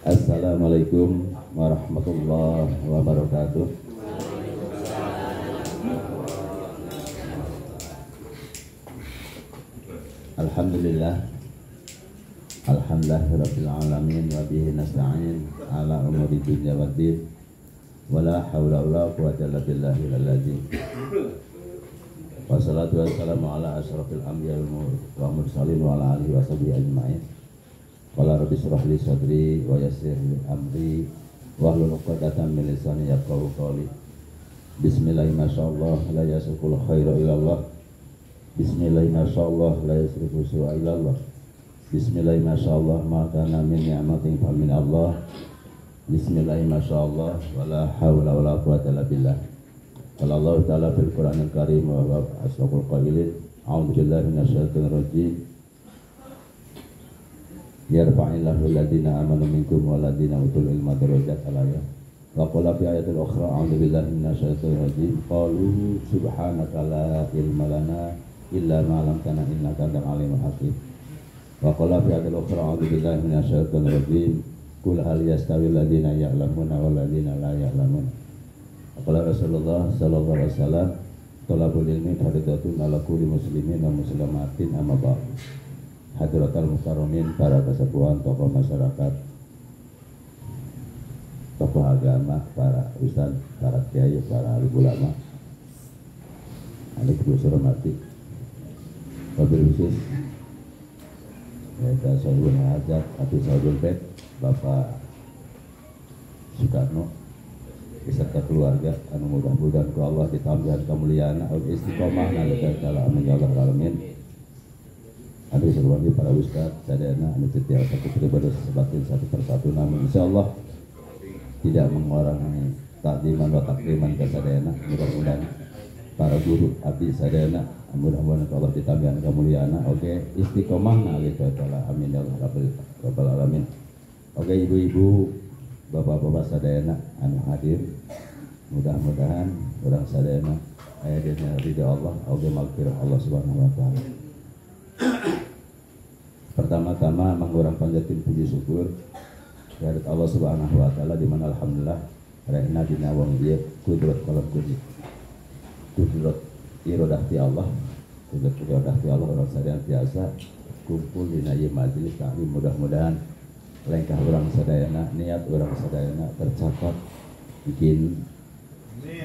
Assalamualaikum warahmatullahi wabarakatuh. Alhamdulillah, alhamdulillahirabbil alamin wa bihi nasta'in ala umuri dunya waddin wala haula wala quwwata illa billahil azim. Wassalatu wassalamu ala asyrafil anbiya'i wa mursalin wa ala alihi washabihi ajmain. Qala rabbi shrah li sadri wa yassir li amri wahlul 'uqdatam min lisani yafqahu qawli. Bismillahirrahmanirrahim. Masyaallah la yasqul khairu ilallah. Bismillahirrahmanirrahim. Masyaallah la yasrifu su'a ilallah. Bismillahirrahmanirrahim. Masyaallah ma kana min ni'matin fa min Allah. Bismillahirrahmanirrahim. Masyaallah wa la haula wa la quwwata illa billah. Qala Allah ta'ala fil Qur'anil Karim wa huwa asdaqul qailin. A'udzu billahi minasyaitonir rajim. Yarfa'illahu alladhina amanu minkum walladhina utul ilma darajat al-ayat. Wa qala fi ayatil ukhra a'udzu billahi minasyaitonir rajim. Qalu subhanaka la ilma lana illa ma 'allamtana innaka antal alimul hakim. Wa qala fi ayatil ukhra a'udzu billahi minasyaitonir rajim. Qul hal yastawi alladhina ya'lamuna wal ladzina la ya'lamun. Wa qala Rasulullah sallallahu alaihi wasallam talabul ilmi fardhatun 'ala kulli muslimin wa muslimatin amma ba'd. Hadratul mukarramin, para kesepuhan, tokoh masyarakat, tokoh agama, para ustaz, para kiai, para alim ulama, adik busur mati, wabil khusus yaitu Saudul Hajat atau Saudul Pet Bapak Soekarno beserta keluarga, anu mudah-mudahan ku Allah ditambahan kemuliaan istiqomah nalika kala amin ya rabbal alamin. Anu seruan para ustaz sadayana anu setia satu pribadi sebatin satu persatu, namun insyaallah tidak mengurangi takdiman wa takriman ke sadayana. Mudah-mudahan para guru abdi sadayana mudah-mudahan Allah ditambahan kemuliaan. Oke, istiqomah nalika kala amin ya rabbal alamin. Oke, ibu-ibu, bapak-bapak sadayana anu hadir, mudah-mudahan orang sadayana aya dina ridha Allah, auge maghfirah Allah Subhanahu wa taala. Pertama-tama mangurang panjatkeun puji syukur kehadirat Allah Subhanahu wa taala, di mana alhamdulillah rehna dina wong ieu kudrat kalam puji. Kudrat iradah ti Allah, kudrat iradah ti Allah orang sadayana biasa kumpul dina ieu majelis taklim. Mudah-mudahan lengkah urang sadayana, niat urang sadayana tercatat bikin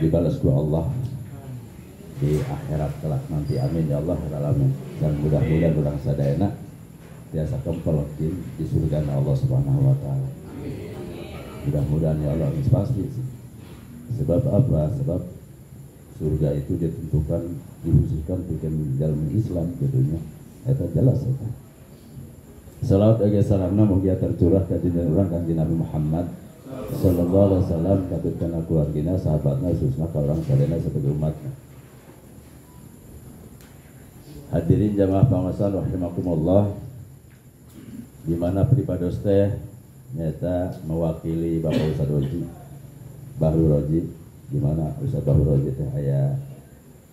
dibalas ku Allah di akhirat kelak nanti, amin ya Allah alamin. Dan mudah-mudahan urang sadayana biasa kempel di surga Allah Subhanahu wa taala. Mudah-mudahan ya Allah, ini pasti sih. Sebab apa? Sebab surga itu ditentukan dihususkan bikin jalan Islam jadinya. Itu jelas itu. Salawat aga salamna mugia tercurah ka dinten urang Kanjeng Nabi Muhammad sallallahu alaihi wasallam, katut kana keluargina, sahabatna, khususna ka urang sadayana sebagai umatna. Hadirin jamaah pangaosan rahimakumullah, di mana pripados teh nyata mewakili Bapak Ustaz Roji Bahru Roji, di mana Ustaz Bahru Roji teh aya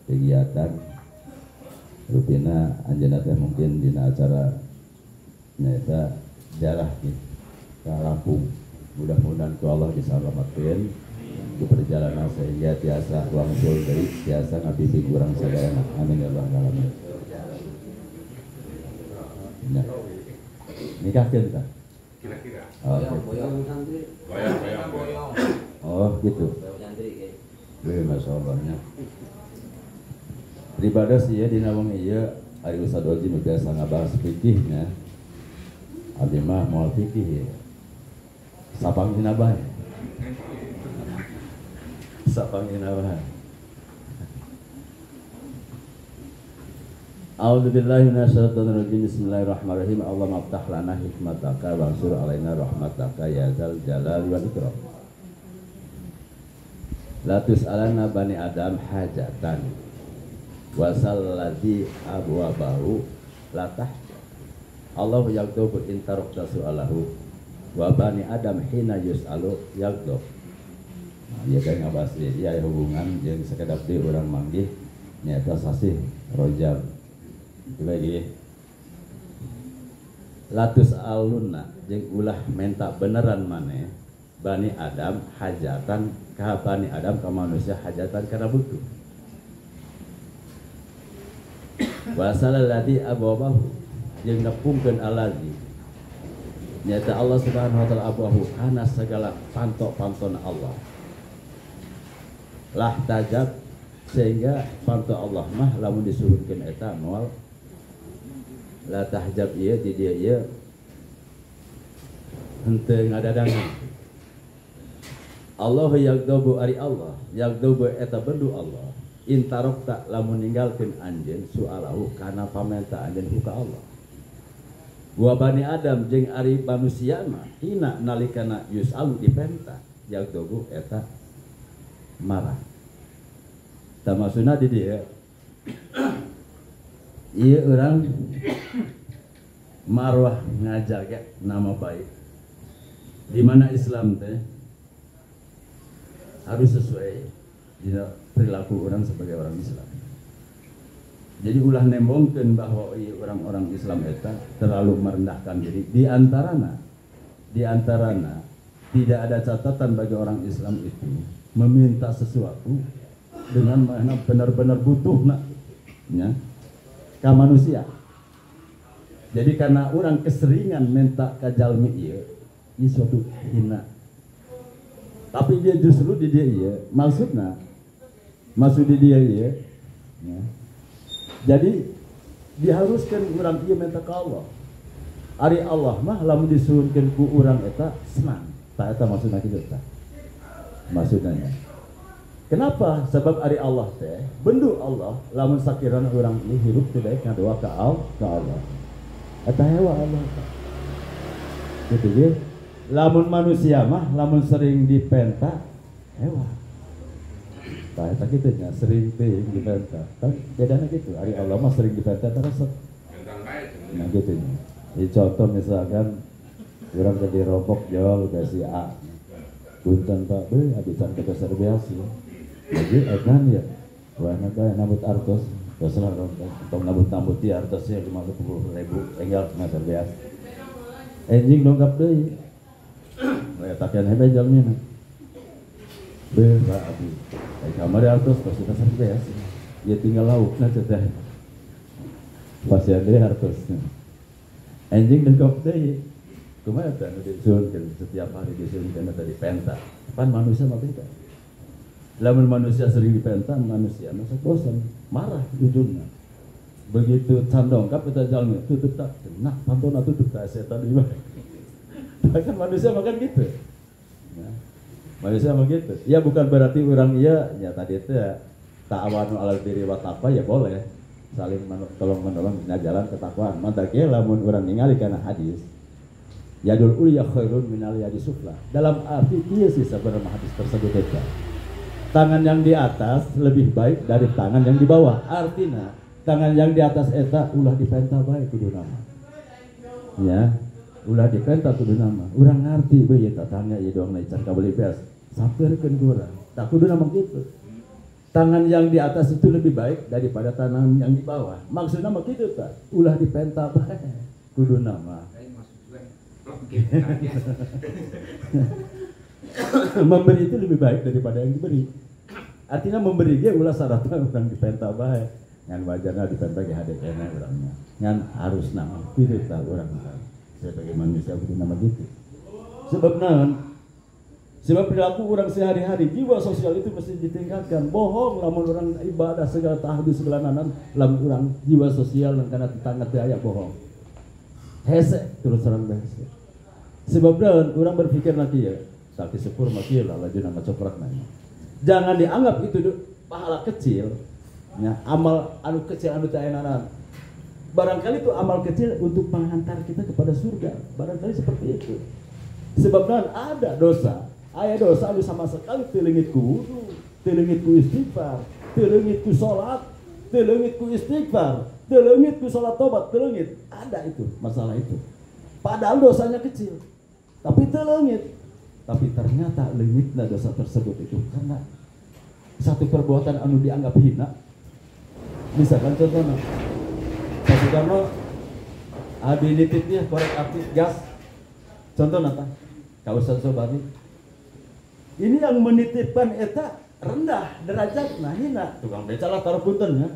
kegiatan rupina anjeunna teh mungkin dina acara nyata jarah gitu ka Lampung. Mudah-mudahan ku Allah disalamatkeun di perjalanan sehingga tiasa wangsul dari tiasa ngabimbing urang sadayana, amin ya rabbal alamin. Nah, nikahkeun tah kira-kira. Oh gitu. Masyaallah. Ibadah sih ya dina wong ieu ari Ustaz Roji nu biasa ngabahas fikihnya. Abdi mah moal fikih ya. Sapangina bae. Sapangina bae. A'udzubillahi minasyaitonir rajim. Bismillahirrahmanirrahim. Allahumma aftah lana hikmataka wa ansur alaina rahmataka ya dzal jalali wal ikram. La tus'alanna bani adam hajatan wa sallati abwabahu la tahja. Allah yaktubu in tarakta su'alahu wa bani adam hina yus'alu yaktub. Ieu teh ngabahas ieu hubungan jeung sakedap di urang manggih nyaeta sasih Rajab. Itu lagi latus aluna jeung ulah menta beneran maneh Bani Adam hajatan ka Bani Adam ka manusia hajatan karena butuh. Wasalalladzi abawahu jeung nepungkeun alladzi nyata Allah Subhanahu wa taala abawahu kana segala panto-pantona Allah. Lah tajab sehingga panto Allah mah lamun disuhurkeun eta moal la tahjab ieu di dia ieu henteu ngadadangan. Allah yagdabu ari Allah yagdabu eta bendu Allah intarokta lamun ninggalkeun anjeun sualahu kana pamenta anjeun ka Allah. Wa Bani Adam jeung ari manusia mah hina nalikana yusalu dipenta yagdabu eta marah. Tamasuna di dia ieu urang marwah ngajaga nama baik di mana Islam teh harus sesuai dengan perilaku orang sebagai orang Islam. Jadi ulah nembongkeun bahwa orang-orang Islam eta terlalu merendahkan diri. Di antarana tidak ada catatan bagi orang Islam itu meminta sesuatu dengan mana benar-benar butuh ya, ka manusia. Jadi karena orang keseringan minta ka jalmi ieu suatu hina. Tapi dia justru di dia iya, maksud di dia iya, ya. Jadi diharuskan orang iya minta ke Allah. Ari Allah mah lamun disuhunkeun ku urang eta senang. Tak eta maksudna kitu tah. Maksudnya. Kenapa? Sebab ari Allah teh bendu Allah lamun sakirana urang ieu hirup teh daek ngadoa ka Allah. Eta hewa Allah. Gitu ya. Lamun manusia mah lamun sering dipenta hewan. Tah eta kitu nya sering teh dipenta. Kan bedana gitu. Ari Allah mah sering dipenta terus. Nah gitu nya. Jadi contoh misalkan urang teh dirobok jual ka si A. Punten Pak beuh abi can kita serbiasi. Jadi edan ya. Wah nada nambut artos. Terserah tong nambut ti artosnya 50.000 enggal meter biasa. Enjing dongkap deui. Takian hebe jalmina beba abi kamar artos pasti kasar beas ya tinggal laukna ceteh pasti ada artos anjing dengkop deui kumaha tah disuhunkeun setiap hari disuhunkeun tadi penta pan manusia mah beda lamun manusia sering dipenta manusia masa bosan marah ujungna begitu candongkap kita jalmi tutup tak nah pantona tutup tak setan di mah kan manusia makan gitu ya. Manusia begitu ya bukan berarti orang iya ya tadi itu ya ta'awanu alal birri wa taqwa ya boleh saling tolong menolong dina jalan ketakwaan mantap ya lamun urang ningali kana hadis yadul ulya khairun minal yadi sufla dalam arti ieu sih sabenerna hadis tersebut eta tangan yang di atas lebih baik dari tangan yang di bawah artinya tangan yang di atas eta ulah dipenta bae kudu nama ya ulah dipenta kudu nama urang ngarti beuh eta tangga ieu doang can kabeli beas saperkeun ku urang tak kudu nama kitu tangan yang di atas itu lebih baik daripada tangan yang di bawah maksudna mah kitu tah ulah dipenta bae kudu nama memberi itu lebih baik daripada yang diberi artinya memberi dia ulah syaratna urang dipenta bae ngan wajarna dipenta ge hadekena urangnya ngan harus nama kitu tah urang sebagai manusia kudu nama gitu. Sebab naon? Sebab perilaku orang sehari-hari jiwa sosial itu mesti ditingkatkan. Bohong lamun orang ibadah segala tahajud segala nanan lamun orang jiwa sosial dan kana tetangga teh aya bohong. Hese terus terang hese. Sebab naon orang berpikir lagi ya, sakit sepur mah kieu lah lajuna ngacoprak nanya. Jangan dianggap itu pahala kecil. Ya, amal anu kecil anu teu aya nanan. Barangkali itu amal kecil untuk menghantar kita kepada surga. Barangkali seperti itu. Sebab ada dosa. Aya dosa lu sama sekali teu ku wudu, teu ku istighfar, teu ku salat, teu ku istighfar, teu ku salat tobat, teu ada itu masalah itu. Padahal dosanya kecil. Tapi teu tapi ternyata leungitna dosa tersebut itu karena satu perbuatan anu dianggap hina. Misalkan contohnya Pak Soekarno Abi nitipnya korek api gas. Contoh nata. Kau sobari. Ini yang menitipkan eta rendah derajat, nah hina. Tukang beca lah taruh punten ya.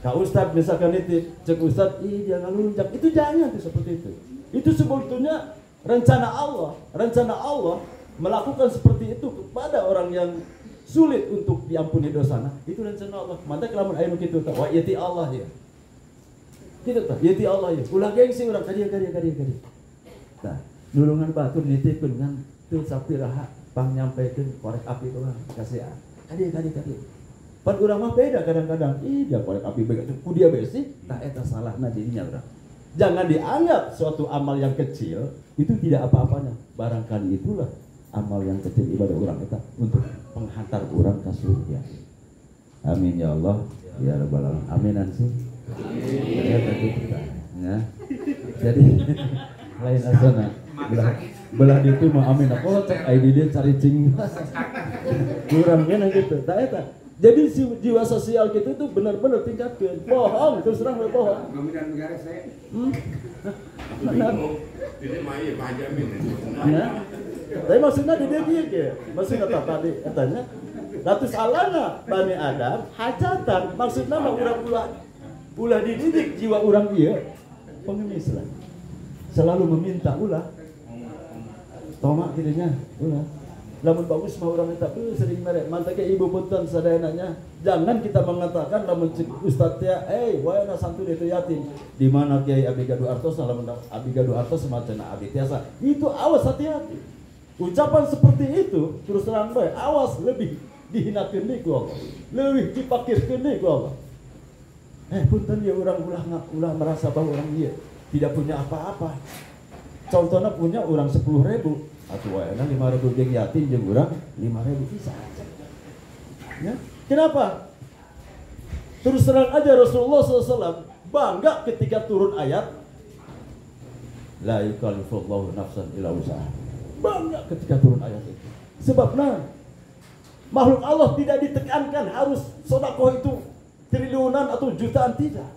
Kak Ustad misalkan nitip, cek Ustad, jangan lunjak. Itu jangan tuh seperti itu. Itu sebetulnya rencana Allah melakukan seperti itu kepada orang yang sulit untuk diampuni dosana. Itu rencana Allah. Mantap kelamun anu kitu tah. Wa yati Allah ya. Kitu tah, yati Allah ya. Ulah gengsi urang kadieu. Nah, nulungan batur nitipkeun ngan teu sapiraha pang nyampekeun korek api urang kasihan. Kadieu. Pan urang mah beda kadang-kadang. Dia korek api bega ku dia besi, tah eta salahna dirinya urang. Jangan dianggap suatu amal yang kecil itu tidak apa-apanya. Barangkali itulah amal yang kecil ibadah orang kita untuk menghantar orang ke surga. Amin ya Allah, ya Rabbal Alamin. Aminan sih. Ya tadi kita. Ya. Jadi lain asana. Belah itu mah amin. Apa cek ID dia cari cing. Kurang kena gitu. Tak eta. Jadi jiwa sosial kita itu benar-benar tingkatkan. Bohong, terus terang bohong. Pemilihan negara saya. Benar. Tidak main pajamin. Ya. Tapi maksudnya di dia ya. Maksudnya tadi katanya ratus alana Bani Adam hajatan. Maksudnya mah ulah dididik jiwa orang dia pengemis lah. Selalu meminta ulah. Tomak dirinya ulah. Lamun bagus mah orang minta sering merek mantake ibu punten sadayananya. Jangan kita mengatakan lamun ustaz teh wayana santun itu yatim. Di mana Kiai Abi Gadu Artos lamun Abi Gadu Artos semacam Abi tiasa. Itu awas hati-hati. Ucapan seperti itu terus terang bae awas lebih dihinakeun deui ku Allah. Leuwih dipakirkeun deui ku Allah. Punten ya orang ulah merasa bahwa orang dia tidak punya apa-apa. Contohnya punya orang 10.000 atau wayana 5.000 jeung yatim jeung urang 5.000 bisa aja. Ya. Kenapa? Terus terang aja Rasulullah SAW bangga ketika turun ayat la yukallifullahu nafsan illa wus'aha. Bangga ketika turun ayat itu. Sebabnya makhluk Allah tidak ditekankan harus sedekah itu triliunan atau jutaan, tidak.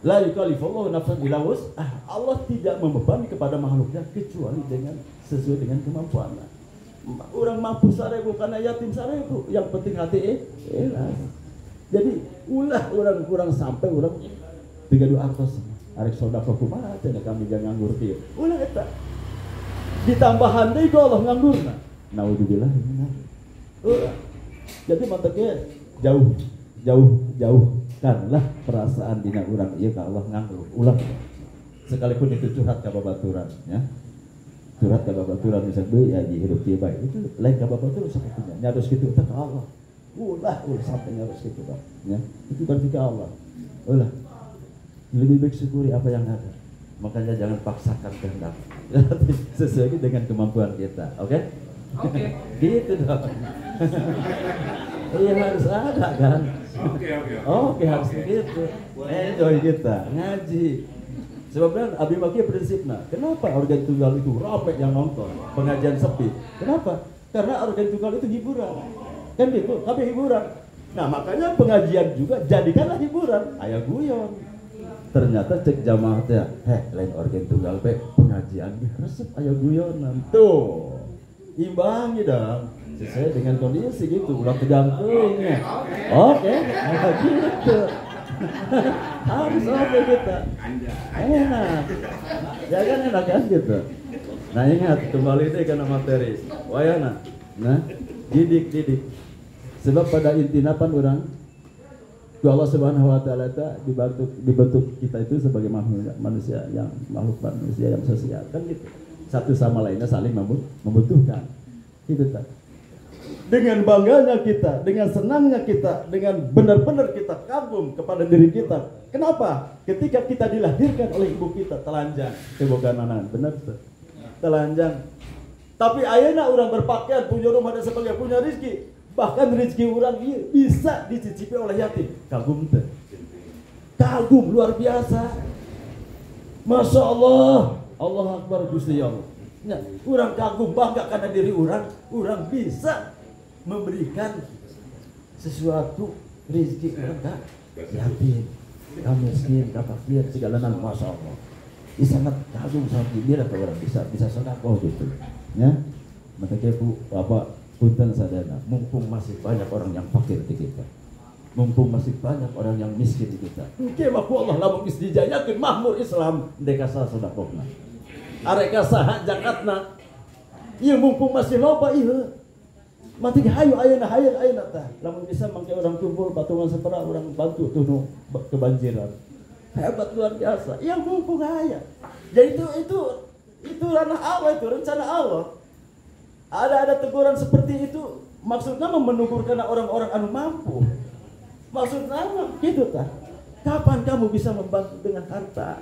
La yukallifullahu nafsan illa wus'aha. Allah tidak membebani kepada makhluknya kecuali dengan sesuai dengan kemampuannya. Orang mampu 1.000 karena yatim 1.000, yang penting hati ikhlas. Jadi ulah orang sampai orang 3200 arek sedekah kumaha cenah kami jangan nganggur kieu. Ulah eta. Ditambahan deui ku Allah nganggurna. Naudzubillah. Jadi manteke jauhkanlah perasaan dina urang ieu ka Allah nganggur. Ulah. Sekalipun itu curhat ka babaturan ya. Curhat ka babaturan bisa deui ya di hidup ieu bae. Itu lain ka babaturan sakitu nyados kitu teh ka Allah. Ulah sampai nyados kitu Pak. Ya. Itu berarti ka Allah. Ulah. Lebih baik syukuri apa yang ada. Makanya jangan paksakan kehendak. Sesuai dengan kemampuan kita. Oke? Oke. Gitu dong. Iya harus ada kan. Oke, harus begitu. Enjoy kita ngaji. Sebabnya Abi Maki prinsipnya, kenapa organ tunggal itu ramai yang nonton, pengajian sepi? Kenapa? Karena organ tunggal itu hiburan. Kan gitu, tapi hiburan. Nah, makanya pengajian juga jadikanlah hiburan. Aya guyon. Ternyata cek jamaah teh, lain organ tunggal pe pengajian resep aya guyonan. Tuh. Imbangi dong. Sesuai dengan kondisi gitu, ulah tegang teuing. Oke, gitu. Harus oke kita. Enak. Ya kan enak kan gitu. Nah ingat kembali deh karena materi. Wayana. Nah, didik. Sebab pada intinya pan orang Allah Subhanahu wa taala dibentuk kita itu sebagai makhluk manusia yang sosial kan gitu. Satu sama lainnya saling membutuhkan. Gitu kan. Dengan bangganya kita, dengan senangnya kita, dengan benar-benar kita kagum kepada diri kita. Kenapa? Ketika kita dilahirkan oleh ibu kita telanjang, keboganan, benar tuh. Telanjang. Tapi ayeuna orang berpakaian, punya rumah dan sebagainya, punya rezeki. Bahkan rezeki orang bisa dicicipi oleh yatim. Kagum tuh. Kagum luar biasa. Masya Allah. Allah Akbar Gusti Allah. Nah, orang kagum bangga karena diri orang bisa memberikan sesuatu rezeki orang yatim. Kau miskin, kau fakir, segala hal, masya Allah. Ini sangat kagum sama dia atau orang bisa sedekah gitu, ya. Makanya Bapak punten sadana, mumpung masih banyak orang yang fakir di kita, mumpung masih banyak orang yang miskin di kita. Oke, aku Allah lamun geus dijayakeun makmur Islam, deka sedekahna. Areka saha zakatna. Ieu mumpung masih loba ieu. Mati hayu ayeuna tah. Lamun bisa mangke orang kumpul patungan sepera orang bantu tuh kebanjiran. Hebat luar biasa. Yang mumpung aya. Jadi itu ranah Allah, itu rencana Allah. Ada teguran seperti itu maksudnya menegur orang-orang anu mampu. Maksudnya gitu tah. Kapan kamu bisa membantu dengan harta?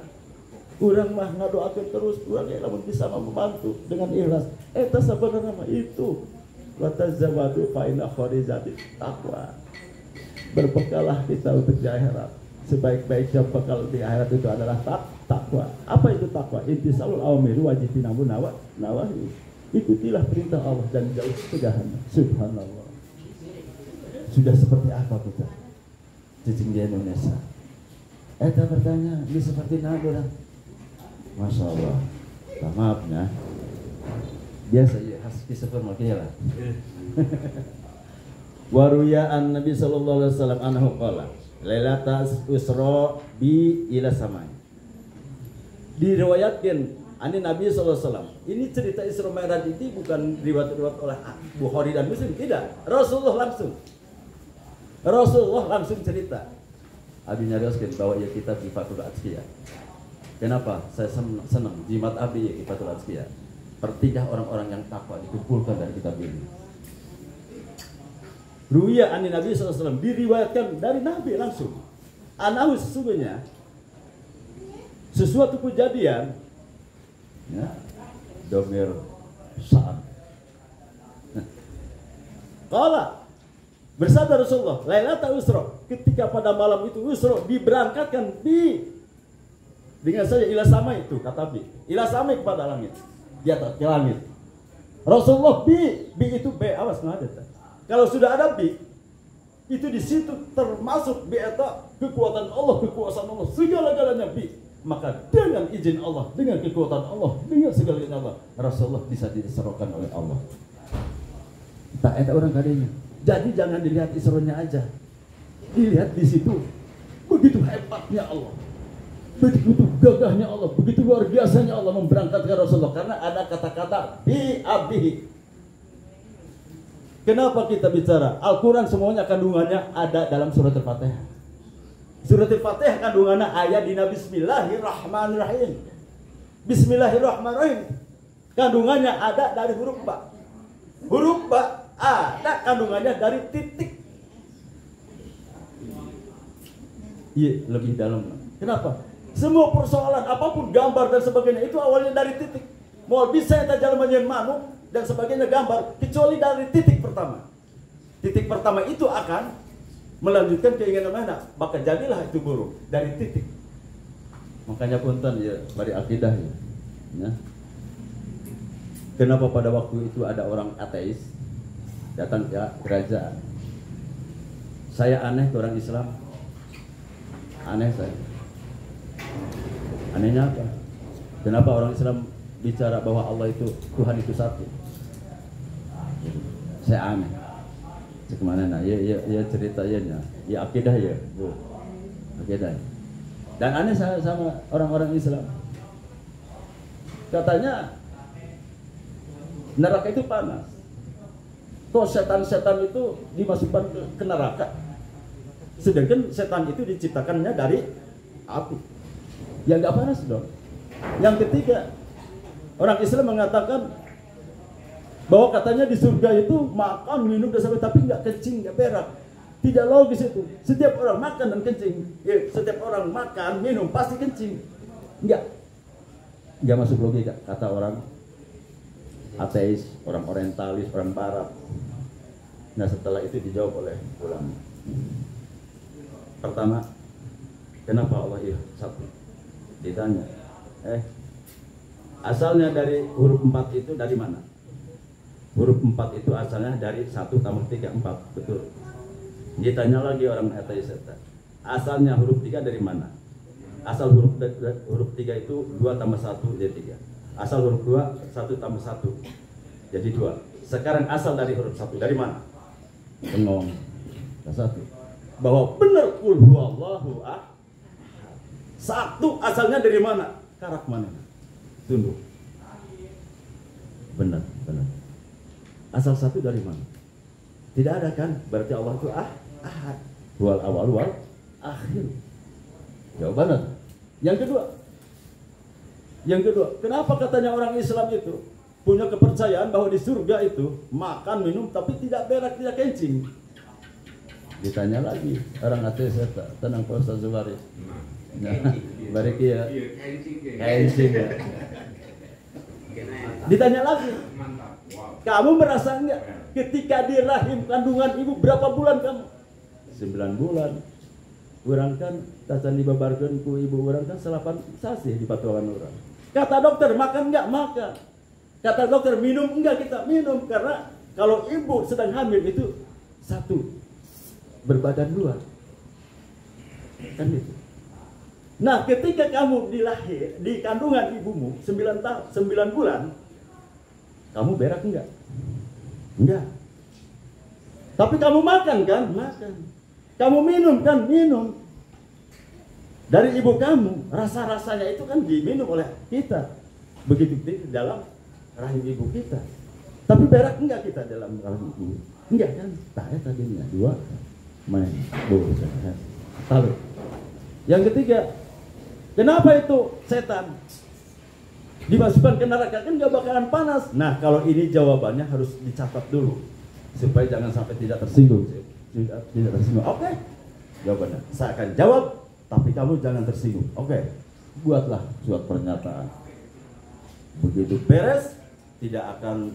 Urang mah ngadoakeun terus, urang lamun bisa membantu dengan ikhlas. Eta sebenarnya mah itu. Wa tazawwadu fa inna khairaz taqwa. Berbekalah kita untuk di akhirat. Sebaik-baiknya bekal di akhirat itu adalah takwa. Apa itu takwa? Intisalul awamiru wajibinamu nawahi. Ikutilah perintah Allah dan jauh kejahatannya. Subhanallah. Sudah seperti apa kita cicing di Indonesia? Eta bertanya, ini seperti nada. Masya Allah. Maaf ya. Biasa ya, hasbi seperti lah. Waruya an Nabi sallallahu alaihi wasallam anhu qala Lailatul Isra bi ila samai. Diriwayatkan ani Nabi sallallahu alaihi wasallam. Ini cerita Isra Mi'raj ini bukan riwayat oleh Bukhari dan Muslim, tidak. Rasulullah langsung cerita. Abi nyarioskeun bahwa ya kita di Fatul Azkiyah. Kenapa? Saya senang jimat abi ya di Fatul Azkiyah. Pertiga orang-orang yang takwa dikumpulkan dari kitab ini. Ruya ani Nabi SAW diriwayatkan dari Nabi langsung. Anahu sesungguhnya sesuatu kejadian, ya, domir saat. Kala bersabda Rasulullah, Lailatul Isra, ketika pada malam itu Isra diberangkatkan dengan saja ila sama itu kata bi, ila sama kepada langit, di atas ke langit. Rasulullah bi itu b awas nggak ada. Kalau sudah ada bi, itu di situ termasuk bi eta kekuatan Allah, kekuasaan Allah, segala-galanya bi. Maka dengan izin Allah, dengan kekuatan Allah, dengan segala-galanya Allah, Rasulullah bisa diserokan oleh Allah. Tak ada orang kadenya. Jadi jangan dilihat Isra-nya aja, dilihat di situ. Begitu hebatnya Allah, begitu gagahnya Allah, begitu luar biasanya Allah memberangkatkan Rasulullah. Karena ada kata-kata bi abihi. Kenapa kita bicara? Al-Quran semuanya kandungannya ada dalam surat Al-Fatihah. Surat Al-Fatihah kandungannya ayat dina Bismillahirrahmanirrahim. Bismillahirrahmanirrahim kandungannya ada dari huruf ba. Huruf ba ada kandungannya dari titik. Iya, lebih dalam. Kenapa? Semua persoalan apapun gambar dan sebagainya itu awalnya dari titik. Mau bisa kita jalan menyen manuk dan sebagainya gambar kecuali dari titik pertama. Titik pertama itu akan melanjutkan keinginan mana, maka jadilah itu buruk dari titik. Makanya punten ya bari akidah ya. Kenapa pada waktu itu ada orang ateis datang ke kerajaan? Saya aneh ke orang Islam. Aneh saya. Anehnya apa? Kenapa orang Islam bicara bahwa Allah itu Tuhan itu satu? Saya aneh. Kemana nah? Ya cerita ya akidah ya, bu. Akidah. Dan aneh saya sama orang-orang Islam. Katanya neraka itu panas. Kok setan-setan itu dimasukkan ke neraka? Sedangkan setan itu diciptakannya dari api. Ya nggak panas dong. Yang ketiga, orang Islam mengatakan bahwa katanya di surga itu makan, minum dan sampai tapi nggak kencing, nggak berak. Tidak logis itu. Setiap orang makan dan kencing. Ya, setiap orang makan, minum pasti kencing. Nggak masuk logika kata orang ateis, orang orientalis, orang barat. Nah setelah itu dijawab oleh ulama. Pertama, kenapa Allah ya satu? Ditanya, asalnya dari huruf 4 itu dari mana? Huruf 4 itu asalnya dari 1 tambah 3, 4, betul. Ditanya lagi orang ateis, Asalnya huruf 3 dari mana? Asal huruf 3 itu 2 tambah 1 jadi 3. Asal huruf 2 1 tambah 1 jadi 2. Sekarang asal dari huruf 1 dari mana? Bengong. Satu. Bahwa benar qul huwallahu ahad. Satu asalnya dari mana? Karak mana? Tunduk. Benar. Asal satu dari mana? Tidak ada kan? Berarti Allah itu ahad. Wal awal wal akhir. Jawabannya. Yang kedua, kenapa katanya orang Islam itu punya kepercayaan bahwa di surga itu makan minum tapi tidak berak, tidak kencing? Ditanya lagi orang ateis, tenang Pak Ustaz Zubairi. Nah, balik ya. Kencing ya. Ditanya lagi, kamu merasa enggak ketika di rahim kandungan ibu berapa bulan kamu? 9 bulan. Orang kan tacan dibabarkan ku ibu orang kan 8 sasi di patuangan orang. Kata dokter makan enggak? Makan. Kata dokter minum enggak? Kita minum. Karena kalau ibu sedang hamil itu satu berbadan 2 kan itu. Nah ketika kamu dilahir di kandungan ibumu 9 bulan, kamu berak enggak? Enggak. Tapi kamu makan kan? Makan. Kamu minum kan? Minum. Dari ibu kamu, rasa-rasanya itu kan diminum oleh kita. Begitu di dalam rahim ibu kita. Tapi berak enggak kita dalam rahim ibu? Enggak kan? Tanya tadinya 2 main bosan. Lalu yang ketiga, kenapa itu setan dimasukkan ke neraka? Kan gak bakalan panas. Nah kalau ini jawabannya harus dicatat dulu supaya jangan sampai tidak tersinggung. Oke. Jawabannya saya akan jawab, tapi kamu jangan tersinggung. Oke. Buatlah surat pernyataan. Begitu beres, tidak akan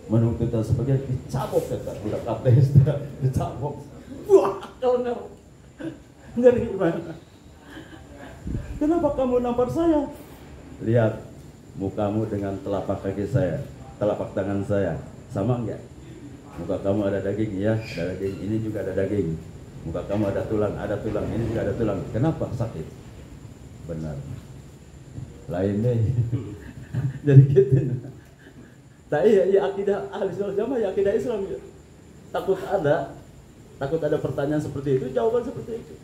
menuntut dan sebagainya. Dicabok kata budak ateis, dicabok. Wah, kalau nggak gimana? Kenapa kamu nampar saya? Lihat mukamu dengan telapak kaki saya, telapak tangan saya, sama enggak? Muka kamu ada daging, ya, ada daging. Ini juga ada daging. Muka kamu ada tulang, ini juga ada tulang. Kenapa sakit? Benar. Lain deh. Jadi gitu. Tak iya akidah ahli sunnah jamaah, ya akidah Islam. Ya. Takut ada pertanyaan seperti itu, jawaban seperti itu.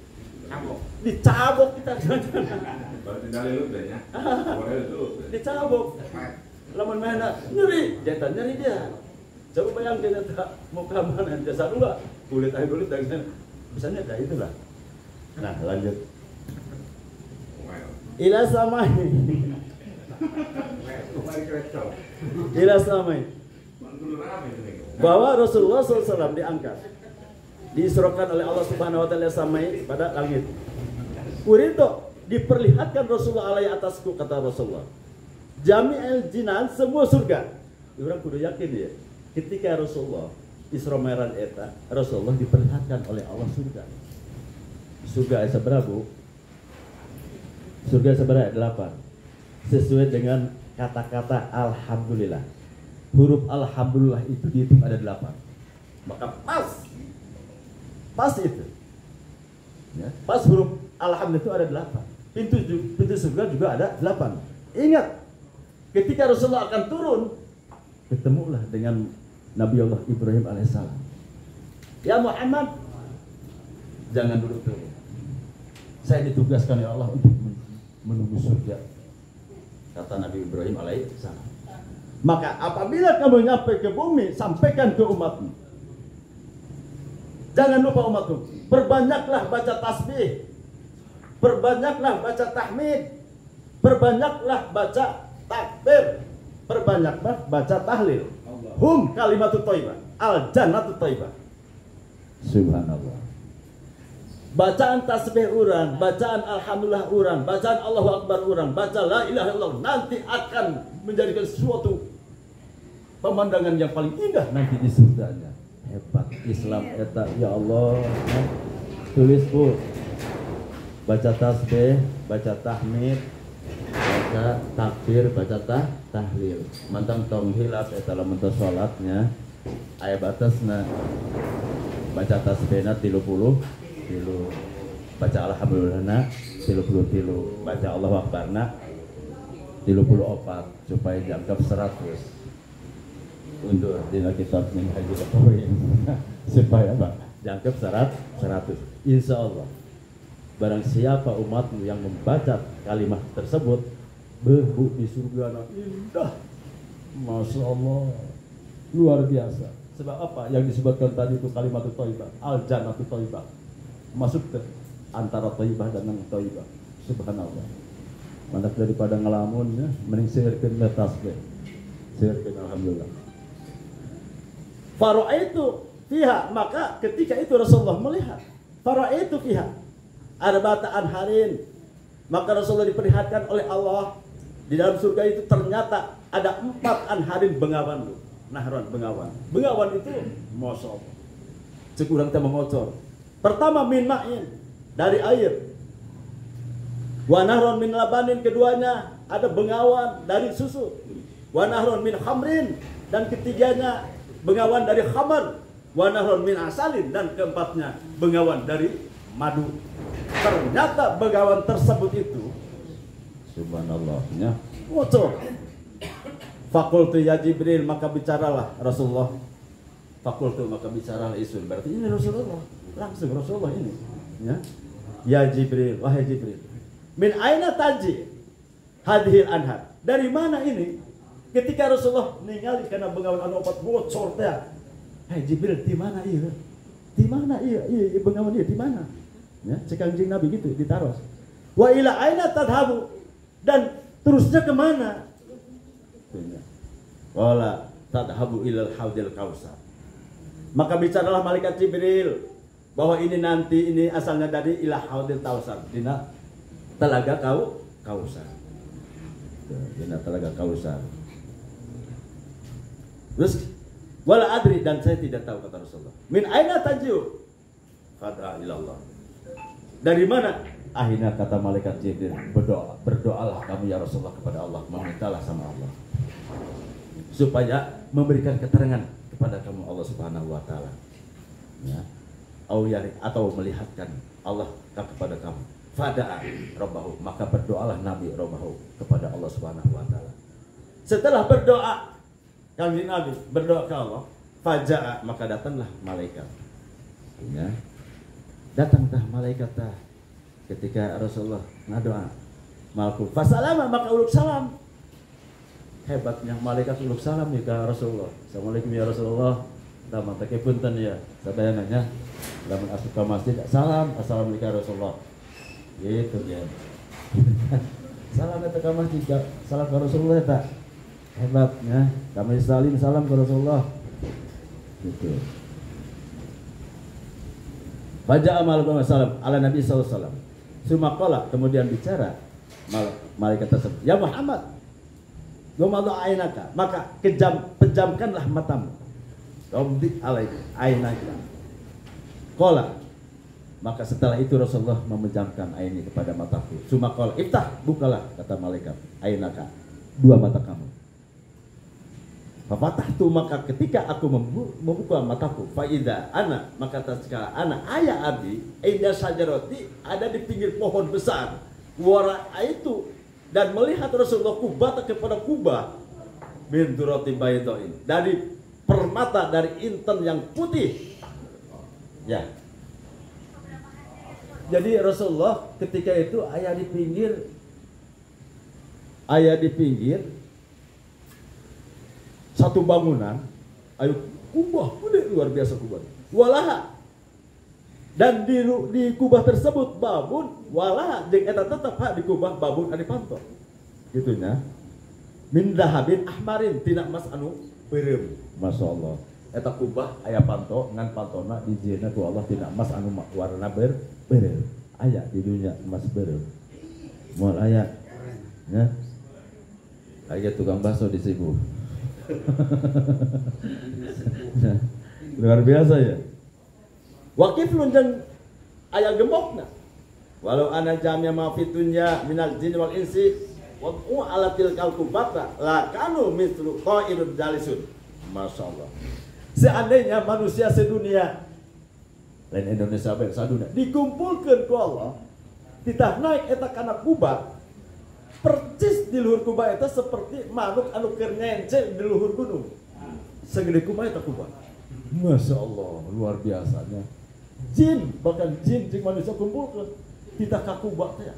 Dicabok kita. Berarti dalil lu deh ya. Dicabok. Lamun mana nyeri, jantan nyeri dia. Coba bayangkan ya, muka mana jasa 2, kulit dan misalnya kayak itulah. Nah lanjut. Ila samai. Ila samai. Bahwa Rasulullah SAW diangkat, diisrokan oleh Allah Subhanahu Wa Taala samai pada langit. Urito diperlihatkan Rasulullah alaihi atasku, kata Rasulullah. Jami'il jinan, semua surga. Orang kudu yakin ya. Ketika Rasulullah Isra Mi'raj eta, Rasulullah diperlihatkan oleh Allah surga. Surga seberapa? Surga seberapa? 8. Sesuai dengan kata-kata alhamdulillah. Huruf alhamdulillah itu dihitung ada 8. Maka pas itu. Ya, pas huruf alhamdulillah itu ada 8. Pintu surga juga ada 8. Ingat, ketika Rasulullah akan turun, ketemulah dengan Nabi Allah Ibrahim alaihissalam. Ya Muhammad, jangan duduk dulu. Saya ditugaskan oleh Allah untuk menunggu surga, kata Nabi Ibrahim alaihissalam. Maka apabila kamu nyampe ke bumi, sampaikan ke umatmu. Jangan lupa umatmu, perbanyaklah baca tasbih, perbanyaklah baca tahmid, perbanyaklah baca takbir, perbanyaklah baca tahlil. Hum kalimatut thayyibah, al jannatut thayyibah. Subhanallah. Bacaan tasbih urang, bacaan alhamdulillah urang, bacaan Allahu akbar urang, baca la ilaha illallah nanti akan menjadikan suatu pemandangan yang paling indah nanti di surganya. Hebat Islam eta, ya Allah. Tulis Bu. Baca tasbih, baca tahmid, baca takbir, baca tahlil. Mantang tong hilaf eta lamun teu salatnya aya batasna. Baca tasbihna 30 tilu. baca alhamdulillah 30 baca Allahu Akbarna 34 supaya jangkep 100 untuk dina kitab min haji qawiin supaya apa jangkep 100. Insya Allah barang siapa umatmu yang membaca kalimat tersebut bebu di surga indah, masya Allah, luar biasa. Sebab apa yang disebutkan tadi itu kalimat thayyibah, al jannatu thayyibah, masuk ke antara thayyibah dan yang thayyibah. Subhanallah. Mandak daripada ngelamun ya, mending sirkeun tasbih. Sirkeun alhamdulillah. Fara'aitu fiha, maka ketika itu Rasulullah melihat fara'aitu fiha arba'atan harin, maka Rasulullah diperlihatkan oleh Allah di dalam surga itu ternyata ada 4 anharin bengawan lu. Nahron bengawan. Bengawan itu masya Allah. Sekurang kita mengocor. Pertama min ma'in, dari air. Wa nahron min labanin, keduanya ada bengawan dari susu. Wa nahron min khamrin, dan ketiganya bengawan dari khamar. Wa nahron min asalin, dan keempatnya bengawan dari madu. Ternyata bengawan tersebut itu subhanallahnya ngocor. Fakultu ya Jibril, maka bicaralah Rasulullah. Fakultu, maka bicaralah Isun. Berarti ini Rasulullah, langsung Rasulullah ini ya. Ya Jibril, wahai Jibril, min aina taji hadhil anhar, dari mana ini? Ketika Rasulullah ningali karena bengawan anu opat bocor teh. Hei Jibril, di mana ieu? Di mana ieu? Ieu bengawan ieu di mana? Ya, cek Kangjeng Nabi gitu ditaros. Wa ila aina tadhabu, dan terusnya kemana? Wala tadhabu ilal haudil kausar. Maka bicaralah malaikat Jibril bahwa ini nanti ini asalnya dari ila haudil kausar, dina telaga kausar. Dina telaga kausar. Terus wala adri, dan saya tidak tahu, kata Rasulullah. Min aina tajiu? Fad'a ilallah. Dari mana? Akhirnya kata malaikat Jibril, berdoalah kamu ya Rasulullah kepada Allah, memintalah sama Allah supaya memberikan keterangan kepada kamu Allah Subhanahu wa taala. Ya. Atau melihatkan Allah kepada kamu. Fada'a rabbahu, maka berdoalah Nabi rabbahu kepada Allah Subhanahu wa taala. Setelah berdoa, Kanjeng Nabi berdoa ke Allah, faja'a, maka datanglah malaikat. Ya. Datanglah malaikat ketika Rasulullah ngadoa. Malaikat fasalama, maka uluk salam. Hebatnya malaikat uluk salam ya ke Rasulullah. Assalamualaikum ya Rasulullah. Taman take punten ya. Sadayananya lamun asup ka masjid salam, assalamualaikum ya Rasulullah. Gitu ya. Salam eta ka masjid, salam ke Rasulullah eta. Hebatnya. Kami salim salam ke Rasulullah. Gitu. Baca amal salam ala Nabi sallallahu alaihi wasallam. Sumaqala, kemudian bicara malaikat tersebut, ya Muhammad, gomadu ainaka, maka pejamkanlah matamu. Rabbi alaika ainaka. Qala, maka setelah itu Rasulullah memejamkan aini kepada mataku. Sumaqala, iftah, bukalah, kata malaikat, ainaka, dua mata kamu. Fafatahtu, maka ketika aku membuka mataku, faida ana, maka tatkala ana ayah abi inda sajaroti, ada di pinggir pohon besar, wara itu, dan melihat Rasulullah kubata kepada kubah min durati baydain, dari permata dari inten yang putih. Ya. Jadi Rasulullah ketika itu ayah di pinggir satu bangunan, ayo kubah, udah luar biasa kubah. Walaha, dan di kubah tersebut babun, walaha, jeung eta tetep di kubah babun anu panto. Gitunya. Min dahabin ahmarin, tina emas anu beureum. Masyaallah. Eta kubah aya panto, ngan pantona dijieunna ku Allah tina emas anu warna beureum. Aya di dunia emas beureum. Moal aya. Ya. Aya tukang bakso di Sibu. Luar biasa ya. Wakif lunjeng aya gembokna. Walau ana jamnya ma fitunya minal jin wal insi wa alatil kalkubata la kanu mislu qairud jalisun. Masyaallah. Seandainya manusia sedunia lain Indonesia bae saduna dikumpulkeun ku Allah titah naik eta kana kubah percis di luhur kubah eta seperti manuk anu keur nyence di luhur gunung segede kumaha eta kubah. Masya Allah, luar biasanya jin, bahkan jin jeung manusia kumpulkeun titah ka kubah teh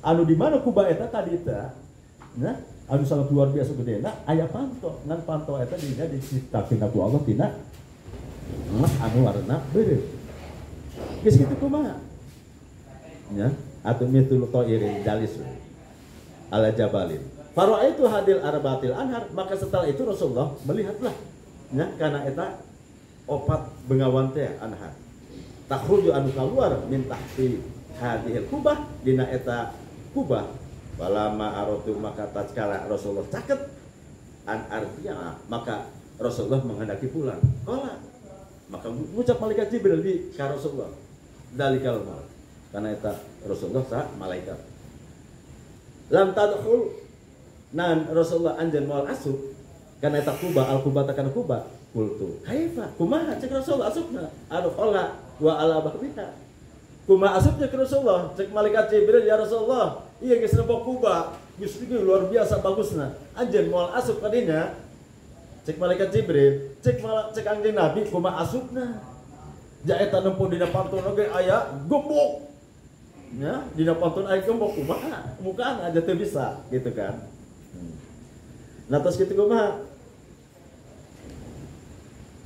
anu di mana kubah eta tadi teh nah anu sangat luar biasa gedena aya panto ngan panto eta dina diciptakeun ku Allah tina emas anu warna beureuh geus kitu kumaha nya atuh mitul tairin jalis ala jabalin faraitu hadil arbatil anhar maka setelah itu Rasulullah melihatlah nya kana eta opat bengawan teh anhar takhruju anu keluar min tahti hadhil kubah dina eta kubah walama aratu maka tatkala Rasulullah caket an artiya maka Rasulullah menghendaki pulang qala maka ngucap malaikat Jibril di ka Rasulullah dalikal mal karena eta Rasulullah sa malaikat lam tadkhul nan Rasulullah anjeun moal asup kana eta kubah al kubah takana kubah qultu kaifa kumaha cek Rasulullah asupna anu qala wa ala bahbita kumaha asupnya ke Rasulullah cek malaikat Jibril ya Rasulullah iya geus nempo kubah geus luar biasa bagusna anjeun moal asup ka dinya cek malaikat Jibril cek anjeun Nabi kumaha asupna ja eta nempo dina pantun oge aya gembok nya dina pantun aya gembok kumaha mukaan aja teu bisa gitu kan. Nah terus kitu kumaha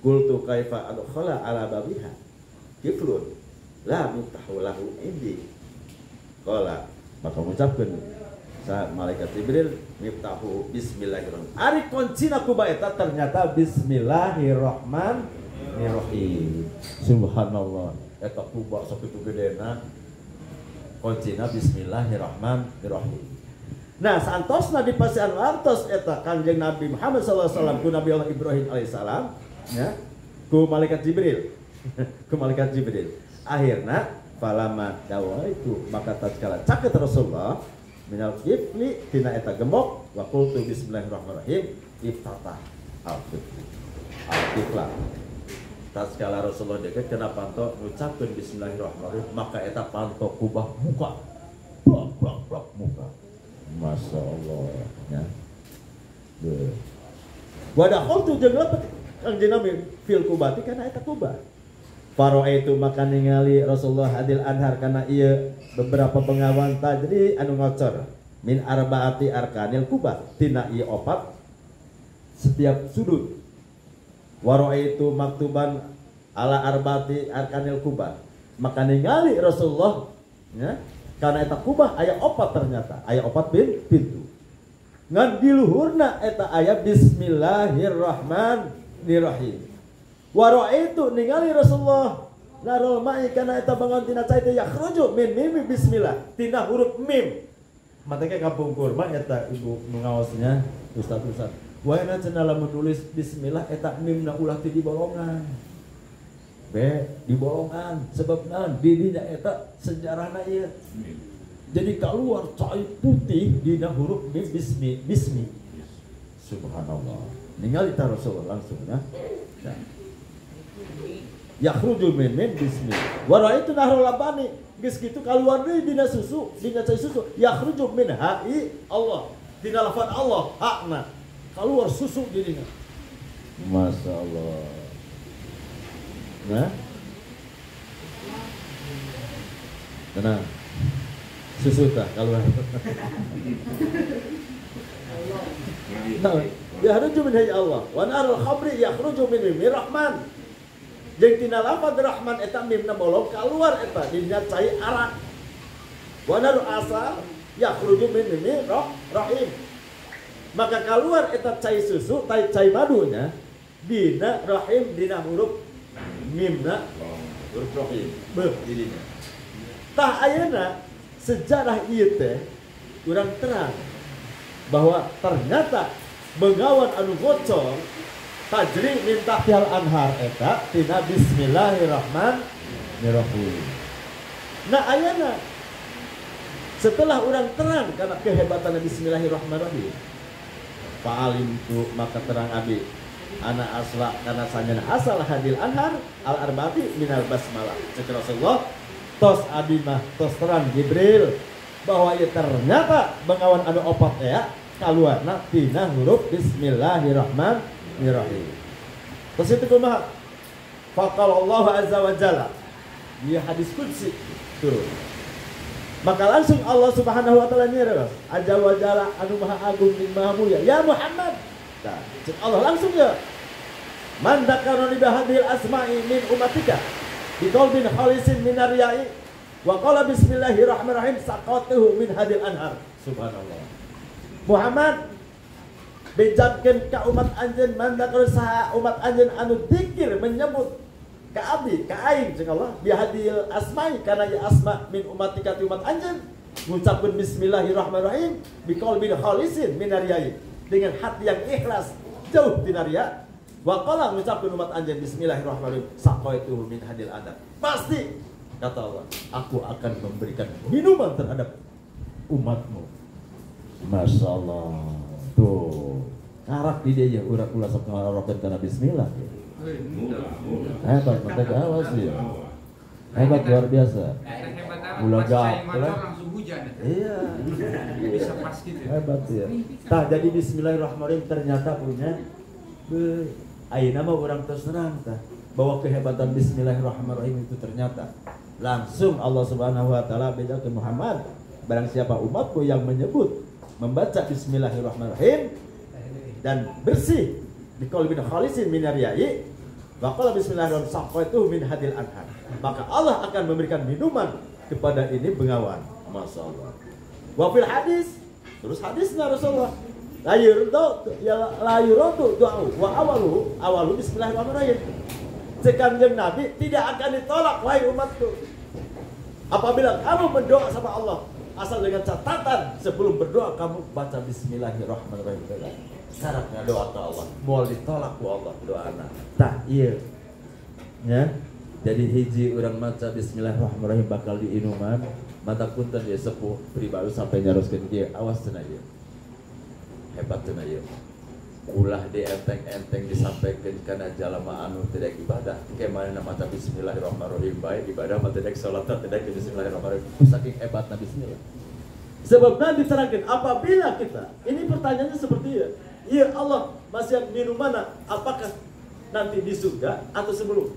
qultu kaifa adkhala ala babiha kiflun la mutahu lahu indi qala maka mengucapkeun sa malaikat Jibril miftahu bismillahirrahmanirrahim ari kuncina kubah eta ternyata bismillahirrahmanirrahim subhanallah eta kubah sakitu gedena kuncina bismillahirrahmanirrahim. Nah santosna di pasian artos eta Kanjeng Nabi Muhammad sallallahu alaihi wasallam ku Nabi Allah Ibrahim alaihissalam ya ku malaikat Jibril ku malaikat Jibril akhirna falama dawa itu maka tatkala caket Rasulullah minal kifli tina eta gembok wa qultu bismillahirrahmanirrahim iftatah al-kifla tatkala Rasulullah deket kena panto ngucapkeun bismillahirrahmanirrahim maka eta panto kubah muka blak muka Masya Allah ya. Wadah khultu jeung lepet Kanjeng Nabi fil kubati kana eta kubah. Faro itu maka ningali Rasulullah hadil anhar kana ieu beberapa pengawan tajri anu ngocor min arbaati arkanil kubah tina ieu opat setiap sudut. Waro itu maktuban ala arbaati arkanil kubah. Maka ningali Rasulullah ya karena eta kubah aya opat ternyata aya opat pintu ngan di luhurna eta aya bismillahirrahmanirrahim waro itu ningali Rasulullah narol ma'i kana eta bangun tina cai teh yakhruju min mim bismillah tina huruf mim mateke kapungkur mah eta ibu mengawasnya ustaz wae cenah lamun nulis bismillah eta mimna ulah ti dibolongan di bolongan sebabna di dina eta sejarahna ieu jadi keluar cai putih dina huruf mim bismi subhanallah ningali ta Rasulullah langsung ya yakhruju min bismi wa ra'aitu nahrul labani geus kitu keluar deui dina susu dina cai susu yakhruju min ha'i Allah dina lafaz Allah hakna keluar susu di dina masyaallah. Nah, tenang, susu tak kalau yakhruju min hayy Allah wa narul khamri yakhruju min rahman jeung tina lafaz rahman eta mimna bolong keluar eta dina cai arak wa narul asal yakhruju min rahim maka keluar eta cai susu cai madunya dina rahim dina huruf mimna huruf rahim beuh dirinya tah ayeuna sejarah ieu teh urang terang bahwa ternyata bengawan anu bocor tajri min tahtihal anhar eta tina bismillahirrahmanirrahim. Nah ayeuna setelah urang terang karena kehebatan bismillahirrahmanirrahim fa'alim tu maka terang abi ana asla karena sanjana asal hadil anhar al arba'ati minal basmalah. Cek Rasulullah tos abimah tos terang Jibril bahwa ieu ternyata bengawan anu opat ya kaluarna tina huruf bismillahirrahmanirrahim. Terus itu kumaha? Faqala Allah azza wa jalla. Ieu hadis qudsi turun. Maka langsung Allah Subhanahu wa taala nyuruh azza wa jalla anu maha agung jeung maha mulia ya Muhammad. Nah, Allah langsung ya. Man dzakara li hadhil asma'i min ummatika bi qalbin khalisin min ar-riya'i wa qala bismillahirrahmanirrahim saqatuhu min hadil anhar. Subhanallah. Muhammad bejatkeun ka umat anjeun man dzakara saha umat anjeun anu dzikir menyebut ka abdi ka aing jeung Allah bi hadil asma'i kana ya asma min ummatika ti umat anjeun ngucapkeun bismillahirrahmanirrahim bi qalbin khalisin min ar-riya'i dengan hati yang ikhlas jauh tina riya. Wa qala ngucapkeun umat anjeun bismillahirrahmanirrahim saqaituhu min hadil adab. Pasti kata Allah, aku akan memberikan minuman terhadap umatmu. Masya Allah. Tuh karak di dia ya urang ulah sok ngararokeun kana bismillah. Hebat mata awas ya. Hebat luar biasa. Ulah langsung hujan. Iya. Bisa pas gitu. Hebat ya. Tah jadi bismillahirrahmanirrahim ternyata punya ayeuna mah urang terus terang tah bahwa kehebatan bismillahirrahmanirrahim itu ternyata langsung Allah Subhanahu wa taala bedakeun Muhammad barang siapa umatku yang menyebut membaca bismillahirrahmanirrahim dan bersih di qalbin khalisin min ar-riya'i wa qala bismillahirrahmanirrahim saqaitu min hadil anhar maka Allah akan memberikan minuman kepada ini bengawan. Masyaallah. Wa fil hadis terus hadisnya Rasulullah la yuradu doa wa awalu bismillahirrahmanirrahim. Kanjeng Nabi tidak akan ditolak wahai umatku apabila kamu berdoa sama Allah asal dengan catatan sebelum berdoa kamu baca bismillahirrahmanirrahim. Syaratnya doa ke Allah moal ditolak ku Allah doana. Tah ieu nya jadi hiji urang maca bismillahirrahmanirrahim bakal diinuman mata punten dia sepuh pribadi sampai nyaroskeun kieu awas cenah ieu. Hebat cenah ieu. Ulah di enteng-enteng disampaikan karena jalama anu tidak ibadah kemana maca bismillahirrahmanirrahim baik ibadah mah tidak salat tidak bismillahirrahmanirrahim saking hebatna bismillah. Sebabnya diterangkan apabila kita ini pertanyaannya seperti ya iya Allah masih minum mana apakah nanti di surga atau sebelum.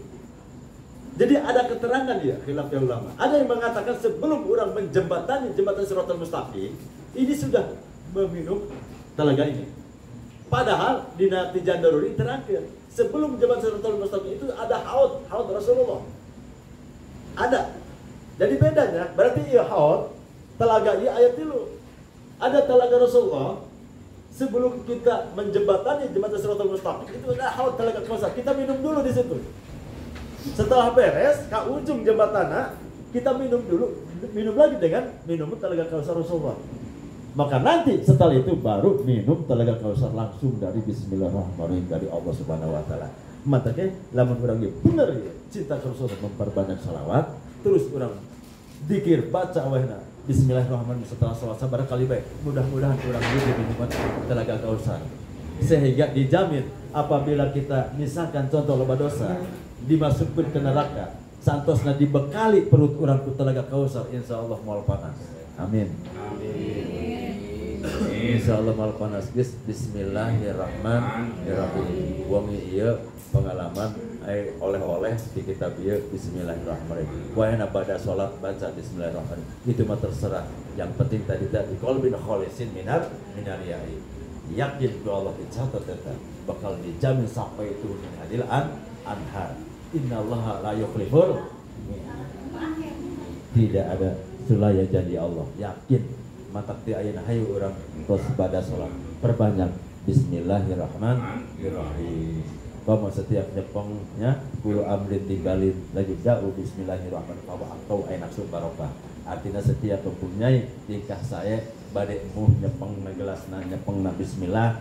Jadi ada keterangan ya khilaf ulama. Ada yang mengatakan sebelum orang menjembatani jembatan Shiratal Mustaqim ini sudah meminum telaga ini. Padahal di Nati Jandaruri terakhir sebelum jembatan Shiratal Mustaqim itu ada haud Rasulullah. Ada. Jadi bedanya berarti iya haud telaga iya ayat dulu. Ada telaga Rasulullah sebelum kita menjembatani jembatan Shiratal Mustaqim itu ada haud telaga Kausar. Kita minum dulu di situ. Setelah beres ke ujung jembatan kita minum dulu, minum lagi dengan minum telaga Kausar Rasulullah. Maka nanti setelah itu baru minum telaga Kausar langsung dari bismillahirrahmanirrahim dari Allah Subhanahu wa taala. Matake lamun urang ge bener ya cinta Rasul memperbanyak salawat, terus urang zikir baca wehna bismillahirrahmanirrahim setelah salat sabar kali baik. Mudah-mudahan urang ge minuman telaga Kausar. Sehingga dijamin apabila kita misalkan contoh loba dosa dimasukkan ke neraka santosna dibekali perut urang ku telaga Kausar insyaallah moal panas. Amin. Insyaallah mal panas geus bismillahirrahmanirrahim. Wong ieu pengalaman oleh-oleh di kitab ieu bismillahirrahmanirrahim. Wayana pada salat baca bismillahirrahmanirrahim. Itu mah terserah. Yang penting tadi qalbin khalisin minar yai. Yakin bahwa Allah dicatat eta bakal dijamin sampai itu min hadil anhar. Innallaha la yukhliful. Tidak ada sulaya janji Allah. Yakin matak ti ayeuna hayu urang tos pada salat perbanyak bismillahirrahmanirrahim. Kamu setiap nyepongnya kulo amrin tinggalin lagi jauh bismillahirrahmanirrahim atau enak barokah. Artinya setiap mempunyai tingkah saya bade muh nyepeng gelasna nyepengna bismillah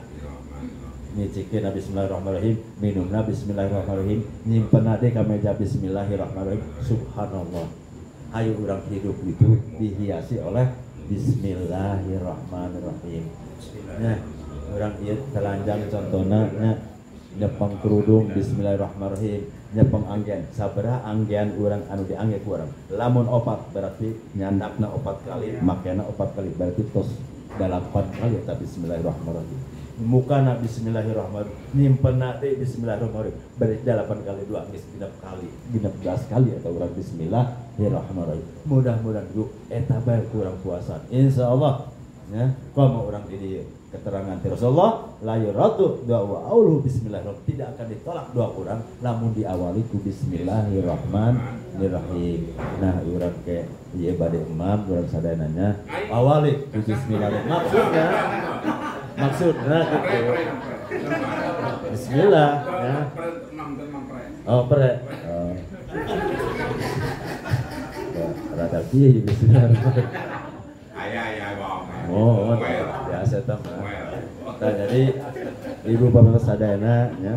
nyicikeun bismillahirrahmanirrahim minumna bismillahirrahmanirrahim nyimpenna deui ka meja bismillahirrahmanirrahim. Subhanallah. Hayu urang hidup itu dihiasi oleh bismillahirrahmanirrahim. Nah, orang ieu telanjang contohna nya nyepeng kerudung bismillahirrahmanirrahim, nyepeng anggen sabaraha anggen urang anu diangge ku urang. Lamun 4 berarti nyandakna 4 kali, makena 4 kali berarti tos 8 kali eta bismillahirrahmanirrahim. Mukana bismillahirrahmanirrahim, nyimpenna teh bismillahirrahmanirrahim. Berarti 8 kali 2 geus 6 kali, 16 kali eta urang bismillahirrahmanirrahim. Mudah-mudahan yuk eta bae kurang puasa. Insyaallah ya, kumaha urang di dieu keterangan Rasulullah la yuradu doa auluhu bismillahirrahmanirrahim, tidak akan ditolak doa urang lamun diawali ku bismillahirrahmanirrahim. Nah urang ke ieu bade imam urang sadananya awali ku bismillahirrahmanirrahim. Maksudnya gitu. Bismillah ya. Oh pre. Rada kieu bismillahirrahmanirrahim. Oh, biasa tambah. Nah, jadi ibu bapak sadayana ya.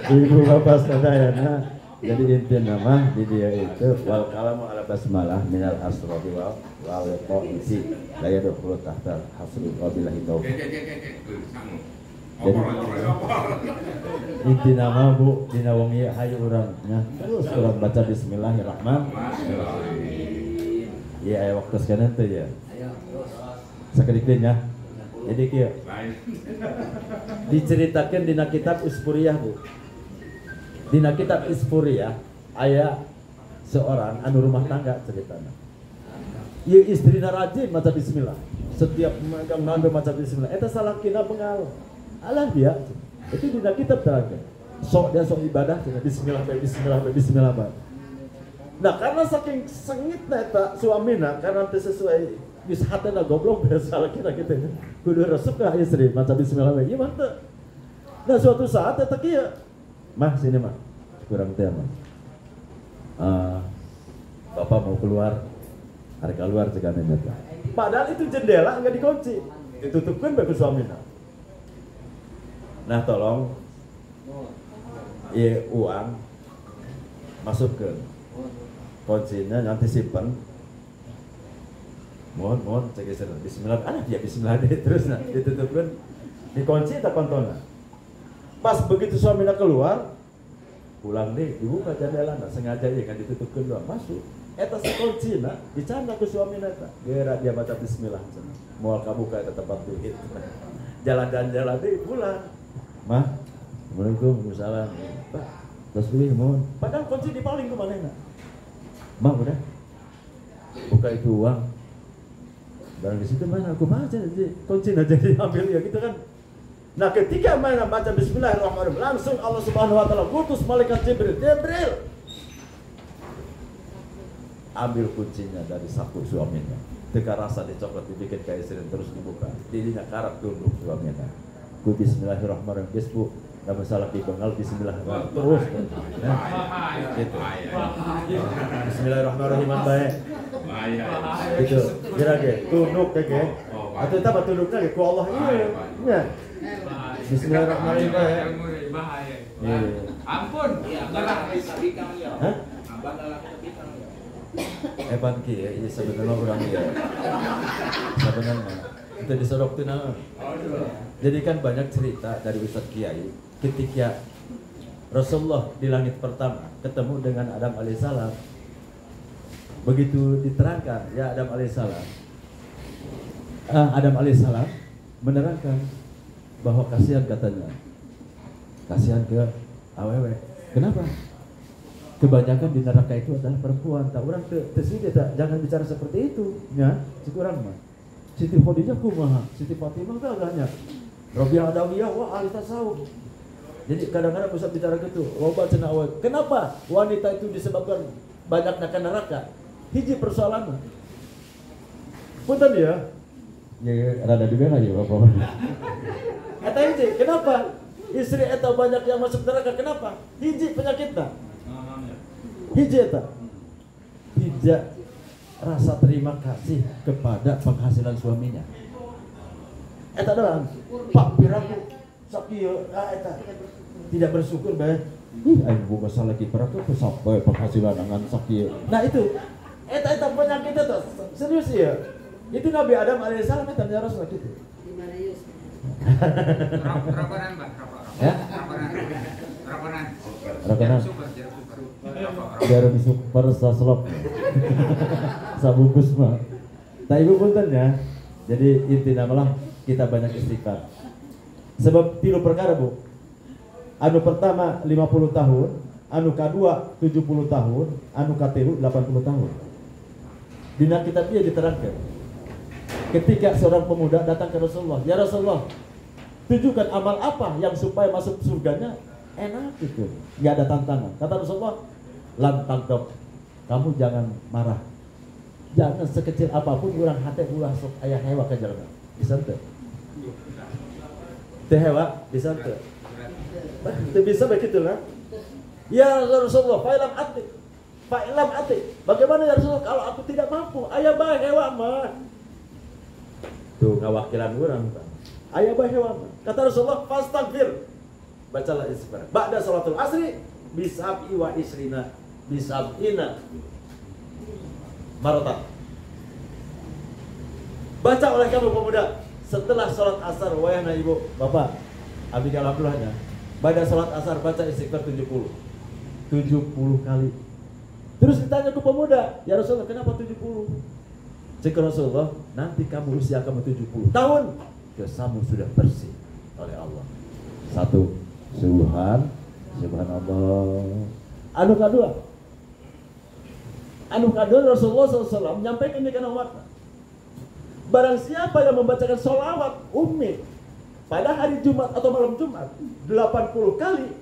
Ibu bapak sadayana. Jadi inti nama di dia itu wal kalamu ala basmalah minal asrofi wal qaisi la yadkhulu tahta hasrul qabilahi tauhid. Jadi inti nama bu dina wong ieu hayu urangnya terus urang baca bismillahirrahmanirrahim. Iya, aya waktu sekarang tuh ya. Sakedikeun ya. Jadi kieu. Diceritakeun dina kitab Uspuriyah, Bu. Dina kitab Uspuriyah aya seorang anu rumah tangga ceritana. Ieu istrina rajin maca bismillah. Setiap megang nando maca bismillah. Eta salakina bengal. Alah dia. Itu dina kitab terakhir. Sok dia sok ibadah bismillah bismillah. Nah karena saking sengitnya eta suamina karena teu sesuai geus hatena goblok biasa kita gitu. Kudu resep ka istri maca bismillah ieu mah teu. Nah suatu saat eta kieu. Mah sini mah. Kurang teh mah. Bapak mau keluar. Hari keluar cegana eta. Padahal itu jendela enggak dikunci. Ditutupkeun bae ku suamina. Nah tolong ieu uang masukkeun. Kuncinya nanti simpan. Mohon cek bismillah. Dia bismillah deh terus nah ditutupkan. Dikunci tak kontona. Pas begitu suaminya keluar, pulang deh dibuka jendela nah sengaja ya kan ditutupkan doang masuk. Eta sakuncina dicanda ku suaminya eta. Geura dia baca bismillah cenah. Moal kabuka eta tempat duit. Jalan-jalan deh pulang. Mah, Assalamualaikum, waalaikumsalam. Pak, terus duit mohon. Padahal kunci dipaling ke manehna. Mah udah buka itu uang barang di situ mana aku baca kunci aja diambil ya gitu kan. Nah ketika mana baca bismillahirrahmanirrahim langsung Allah subhanahu wa ta'ala utus malaikat Jibril ambil kuncinya dari saku suaminya. Teka rasa dicoklat dibikin ke istri terus dibuka dirinya karak tunduk suaminya ku bismillahirrahmanirrahim guys bu. Gak masalah di bengal bismillahirrahmanirrahim terus nah, gitu. Bismillahirrahmanirrahim baik gitu kira-kira tunduk kayak atau apa tunduknya ke Allah iya bismillahirrahmanirrahim baik ampun hah? Evan ki ya sebenarnya orang ya sebenarnya itu disodoktin apa jadi kan banyak cerita dari Ustadz Kiai ketika Rasulullah di langit pertama ketemu dengan Adam alaihissalam, begitu diterangkan ya Adam alaihissalam, Adam alaihissalam menerangkan bahwa kasihan katanya, kasihan ke awewe. Kenapa? Kebanyakan di neraka itu adalah perempuan. Tak orang tersini jangan bicara seperti itu, ya. Sekurang mah. Siti Khadijah kumaha, Siti Fatimah gagahnya. Rabi'ah Adawiyah wa ahli tasawuf. Jadi kadang-kadang Ustaz bicara gitu, loba cenah awe. Kenapa wanita itu disebabkan banyaknya ke neraka? Hiji persoalan. Punten ya. Ya rada dibela ya Bapak. Eta hiji, kenapa? Istri eta banyak yang masuk neraka, kenapa? Hiji penyakitnya. Hiji eta. Tidak rasa terima kasih kepada penghasilan suaminya. Eta doang. Pak piraku sakieu eta tidak bersyukur bae. Ih aing boga salah ki piraku sampai penghasilan angan sakieu. Nah itu eta penyakit eta serius ya. Itu Nabi Adam alaihissalam eta nyaros gitu. Rokokan Pak. Ya? Rokonan. Jarum super saslop. Sabungkus mah. Tak ibu punten ya. Jadi intinya malah kita banyak istighfar. Sebab tilu perkara bu. Anu pertama 50 tahun, anu kedua 70 tahun, anu katilu 80 tahun. Dina kitab dia diterangkan. Ketika seorang pemuda datang ke Rasulullah, ya Rasulullah, tunjukkan amal apa yang supaya masuk surganya enak gitu, nggak ada tantangan. Kata Rasulullah, lantang dok, kamu jangan marah, jangan sekecil apapun urang hati ulah sok ayah hewa ke jalan, bisa tuh, teh hewa bisa tuh, bisa begitu lah. Ya Rasulullah, fa'ilam ati, bagaimana ya Rasulullah kalau aku tidak mampu, ayah bah hewa mah, tuh ngawakilan orang, ayah bah hewa mah. Kata Rasulullah, fastaghfir, bacalah istighfar. Ba'da salatul asri bisab'i wa isrina bisab'ina marotan. Baca oleh kamu pemuda setelah salat asar, wayahna ibu, bapak, abdi alhamdulillahnya. Ba'da salat asar baca istighfar 70 kali. Terus ditanya ke pemuda, ya Rasulullah kenapa 70? Cek Rasulullah, nanti kamu usia kamu 70 tahun, dosamu sudah bersih oleh Allah. Satu, subhanallah. Anu kedua Rasulullah SAW menyampaikan ini karena umatnya. Barang siapa yang membacakan sholawat ummi pada hari Jumat atau malam Jumat 80 kali,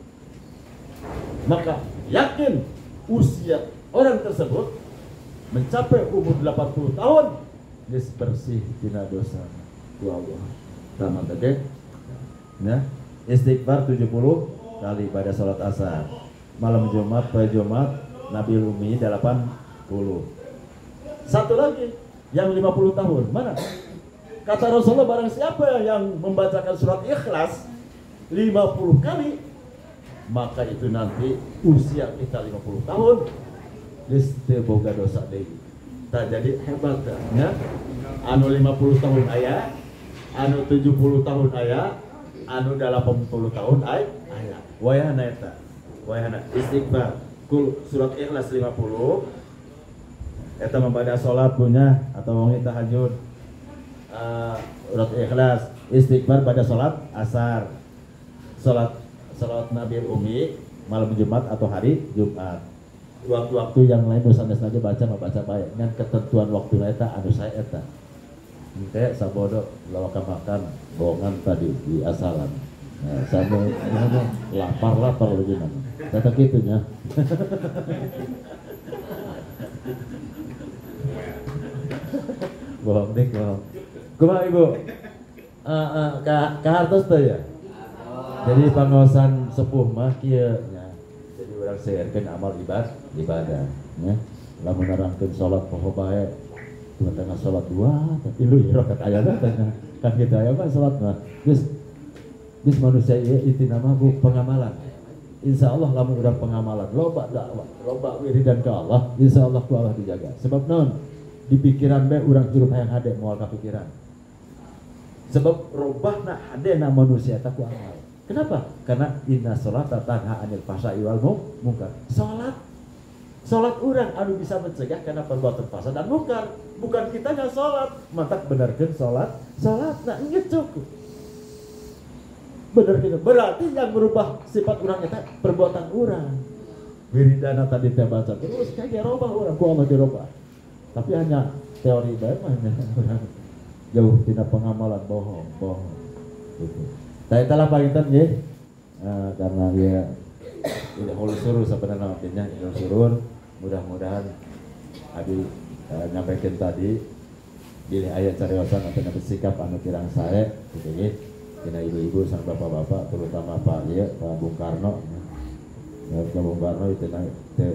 maka yakin usia orang tersebut mencapai umur 80 tahun, dia bersih tina dosa ku Allah. Tamat oke? Ya. Istighfar 70 kali pada sholat asar. Malam Jumat, pada Jumat, Nabi Umi 80. Satu lagi, yang 50 tahun. Mana? Kata Rasulullah, barang siapa yang membacakan surat Ikhlas 50 kali, maka itu nanti usia kita 50 tahun. Dia boga dosa deui. Tak jadi hebat ya. Anu 50 tahun aya, anu 70 tahun aya, anu 80 tahun aya. Wayahna eta. Wayahna istighfar. Kul surat Ikhlas 50. Eta membaca salat punya atau wong tahajud. Surat Ikhlas, istighfar pada salat asar. Salat Nabi Umi malam Jumat atau hari Jumat. Waktu-waktu yang lain sanes saja baca baik. Dengan ketentuan waktu eta anu saya eta. Kayak sabodo lawaka makan bohongan tadi di asalan. Nah, sampai lapar begini. Kata gitunya. Bohong dik bohong. Kumaha Ibu? Ka hartos teh ya. Jadi pangaosan sepuh mah kieu nya. Jadi urang saeueurkeun amal ibadah nya. Lamun narangkeun salat poho bae. Tengah salat dua, tapi lu rakaat ayana kan kita aya mah salat mah. Geus manusia ieu intina mah bu pengamalan. Insyaallah lamun urang pengamalan, loba dakwah, loba wiridan ka Allah, insyaallah ku Allah dijaga. Sebab naon? Di pikiran bae urang hirup hayang hade moal ka pikiran. Sebab robahna hadena manusia eta ku amal. Kenapa? Karena inna sholata tanha anil fahsya'i wal munkar. Salat urang anu bisa mencegah karena perbuatan fahsya dan munkar. Bukan kitanya salat, mantak benarkeun salat nah inget cukup. Bener gitu. Berarti yang merubah sifat urang eta perbuatan urang. Wiridana tadi teh baca terus kayak robah urang ku Allah dirobah. Tapi hanya teori bae mah jauh tina pengamalan bohong gitu. Saya telah pangitan ya, karena dia tidak hulus suruh sebenarnya artinya hulus suruh. Mudah-mudahan Adi nyampaikan tadi pilih ayat cariwasan atau nabi sikap anu kirang saya gitu ya. Kena ibu-ibu sama bapak-bapak terutama Pak Bung Karno. Ya Bung Karno itu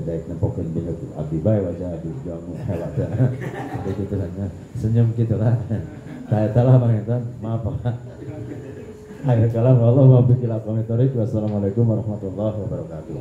daek nempokeun bener abdi bae wajah abdi jamu hebat ya. Jadi gitu hanya senyum gitulah. Saya telah pangitan, maaf Pak. Akhir kalam Allah wa billahi taufiq. Wassalamualaikum warahmatullahi wabarakatuh.